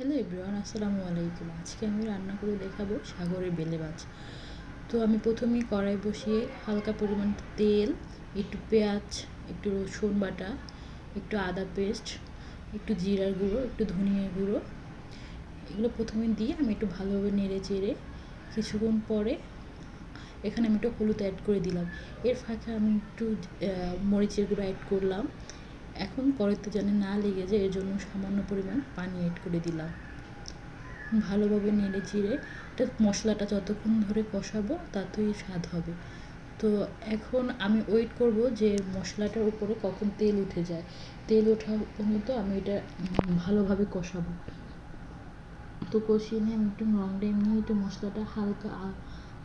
Hello everyone, আসসালামু আলাইকুম। আজকে আমি রান্না করে দেখাবো সাগরের বেলে মাছ। তো আমি প্রথমেই কড়াই বসিয়ে হালকা পরিমাণ তেল, একটু পেঁয়াজ, একটু রসুন বাটা, একটু আদা পেস্ট, একটু জিরার গুঁড়ো, একটু ধনিয়ার গুঁড়ো, এগুলো প্রথমে দিয়ে আমি একটু ভালোভাবে নেড়ে চেড়ে কিছুক্ষণ পরে এখানে আমি একটু হলুদ অ্যাড করে দিলাম। এর ফাঁকে আমি একটু মরিচের গুঁড়ো অ্যাড করলাম। এখন কড়াইতে যেন না লেগে যায় এর জন্য সামান্য পরিমাণ পানি অ্যাড করে দিলাম। ভালোভাবে নেড়ে চিড়ে এটা মশলাটা যতক্ষণ ধরে কষাবো ততই স্বাদ হবে। তো এখন আমি ওয়েট করব যে মশলাটার উপরে কখন তেল উঠে যায়। তেল ওঠা পর্যন্ত আমি এটা ভালোভাবে কষাবো। তো কষিয়ে নিয়ে আমি একটু লং টাইম নিয়ে একটু মশলাটা হালকা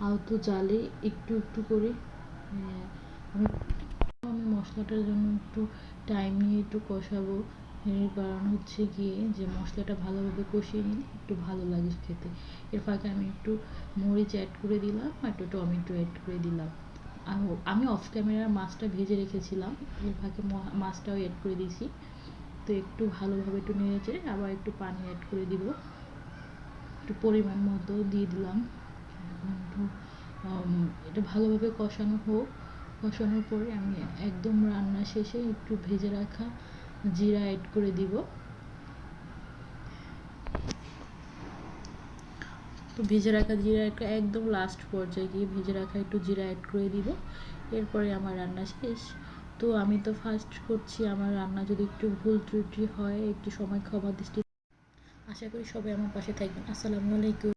আলতো জালে একটু একটু করে আমি আমি মশলাটার জন্য একটু টাইম নিয়ে একটু কষাবো। এর কারণ হচ্ছে গিয়ে যে মশলাটা ভালোভাবে কষিয়ে নিলে একটু ভালো লাগে খেতে। এর ফাঁকে আমি একটু মরিচ অ্যাড করে দিলাম আর একটু টমেটো অ্যাড করে দিলাম। আমি অফ ক্যামেরা মাছটা ভেজে রেখেছিলাম, এর ফাঁকে মাছটাও অ্যাড করে দিয়েছি। তো একটু ভালোভাবে একটু নেড়েচেড়ে আবার একটু পানি অ্যাড করে দিব, একটু পরিমাণ মতো দিয়ে দিলাম। একটু এটা ভালোভাবে কষানো হোক। কষানোর পরে আমি একদম রান্না শেষে একটু ভেজে রাখা জিরা অ্যাড করে দিব। তো ভেজে রাখা জিরা একদম লাস্ট পর্যায়ে গিয়ে ভেজে রাখা একটু জিরা অ্যাড করে দিব। এরপরে আমার রান্না শেষ। তো আমি তো ফার্স্ট করছি, আমার রান্না যদি একটু ভুল ত্রুটি হয় একটু সময় ক্ষমা দৃষ্টি। আশা করি সবাই আমার পাশে থাকবেন। আসসালামু আলাইকুম।